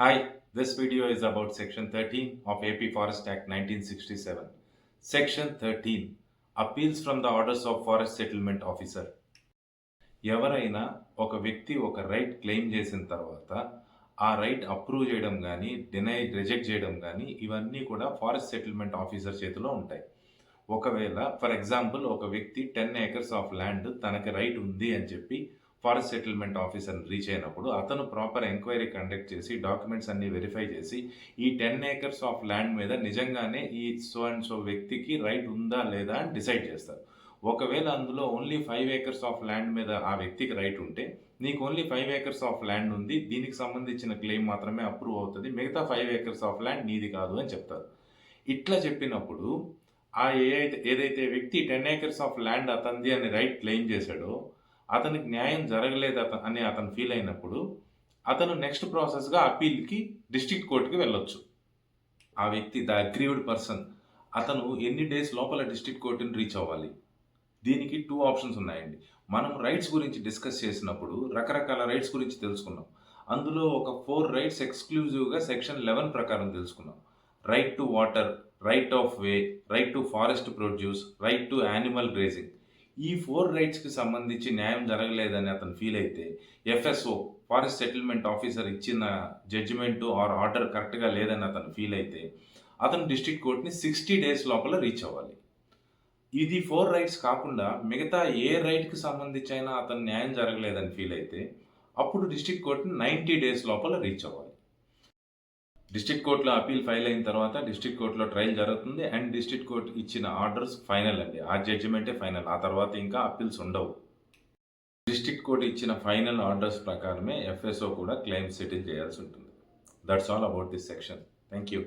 Hi, this video is about Section 13 of AP Forest Act 1967. Section 13 Appeals from the Orders of Forest Settlement Officer. ఎవరైనా ఒక వ్యక్తి ఒక right claim చేసిన తర్వాత ఆ రైట్ అప్రూవ్ చేయడం కానీ రిజెక్ట్ చేయడం కానీ ఇవన్నీ కూడా ఫారెస్ట్ సెటిల్మెంట్ ఆఫీసర్ చేతిలో ఉంటాయి. ఒకవేళ ఫర్ ఎగ్జాంపుల్ ఒక వ్యక్తి 10 acres ఆఫ్ ల్యాండ్ తనకి రైట్ ఉంది అని చెప్పి ఫారెస్ట్ సెటిల్మెంట్ ఆఫీసర్ని రీచ్ అయినప్పుడు అతను ప్రాపర్ ఎంక్వైరీ కండక్ట్ చేసి డాక్యుమెంట్స్ అన్ని వెరిఫై చేసి ఈ 10 acres ఆఫ్ ల్యాండ్ మీద నిజంగానే ఈ సో అండ్ సో వ్యక్తికి రైట్ ఉందా లేదా అని డిసైడ్ చేస్తారు. ఒకవేళ అందులో ఓన్లీ 5 acres ఆఫ్ ల్యాండ్ మీద ఆ వ్యక్తికి రైట్ ఉంటే నీకు ఓన్లీ 5 acres ఆఫ్ ల్యాండ్ ఉంది, దీనికి సంబంధించిన క్లెయిమ్ మాత్రమే అప్రూవ్ అవుతుంది, మిగతా 5 acres ఆఫ్ ల్యాండ్ నీది కాదు అని చెప్తారు. ఇట్లా చెప్పినప్పుడు ఆ ఏదైతే వ్యక్తి 10 acres ఆఫ్ ల్యాండ్ అతనిది అని రైట్ క్లెయిమ్ చేశాడో అతనికి న్యాయం జరగలేదు అని అతను ఫీల్ అయినప్పుడు అతను నెక్స్ట్ ప్రాసెస్గా అప్పీల్కి డిస్ట్రిక్ట్ కోర్టుకి వెళ్ళొచ్చు. ఆ వ్యక్తి ద అగ్రీవ్డ్ పర్సన్ అతను ఎన్ని డేస్ లోపల డిస్ట్రిక్ట్ కోర్టుని రీచ్ అవ్వాలి? దీనికి 2 ఆప్షన్స్ ఉన్నాయండి. మనం రైట్స్ గురించి డిస్కస్ చేసినప్పుడు రకరకాల రైట్స్ గురించి తెలుసుకున్నాం. అందులో ఒక 4 రైట్స్ ఎక్స్క్లూజివ్గా సెక్షన్ 11 ప్రకారం తెలుసుకున్నాం. Right to water, right of way, right to forest produce, right to animal grazing. ఈ 4 రైట్స్కి సంబంధించి న్యాయం జరగలేదని అతను ఫీల్ అయితే ఎఫ్ఎస్ఓ ఫారెస్ట్ సెటిల్మెంట్ ఆఫీసర్ ఇచ్చిన జడ్జిమెంటు ఆర్ ఆర్డర్ కరెక్ట్గా లేదని అతను ఫీల్ అయితే అతను డిస్ట్రిక్ట్ కోర్ట్ని 60 డేస్ లోపల రీచ్ అవ్వాలి. ఇది 4 రైట్స్ కాకుండా మిగతా ఏ రైట్కి సంబంధించి అయినా అతను న్యాయం జరగలేదని ఫీల్ అయితే అప్పుడు డిస్ట్రిక్ట్ కోర్ట్ని 90 డేస్ లోపల రీచ్ అవ్వాలి. డిస్ట్రిక్ట్ కోర్టులో అపీల్ ఫైల్ అయిన తర్వాత డిస్ట్రిక్ట్ కోర్టులో ట్రయల్ జరుగుతుంది అండ్ డిస్ట్రిక్ట్ కోర్టు ఇచ్చిన ఆర్డర్స్ ఫైనల్ అండి. ఆ జడ్జిమెంటే ఫైనల్, ఆ తర్వాత ఇంకా అపీల్స్ ఉండవు. డిస్ట్రిక్ట్ కోర్టు ఇచ్చిన ఫైనల్ ఆర్డర్స్ ప్రకారమే ఎఫ్ఎస్ఓ కూడా క్లెయిమ్ సెటిల్ చేయాల్సి ఉంటుంది. That's all about this section. Thank you.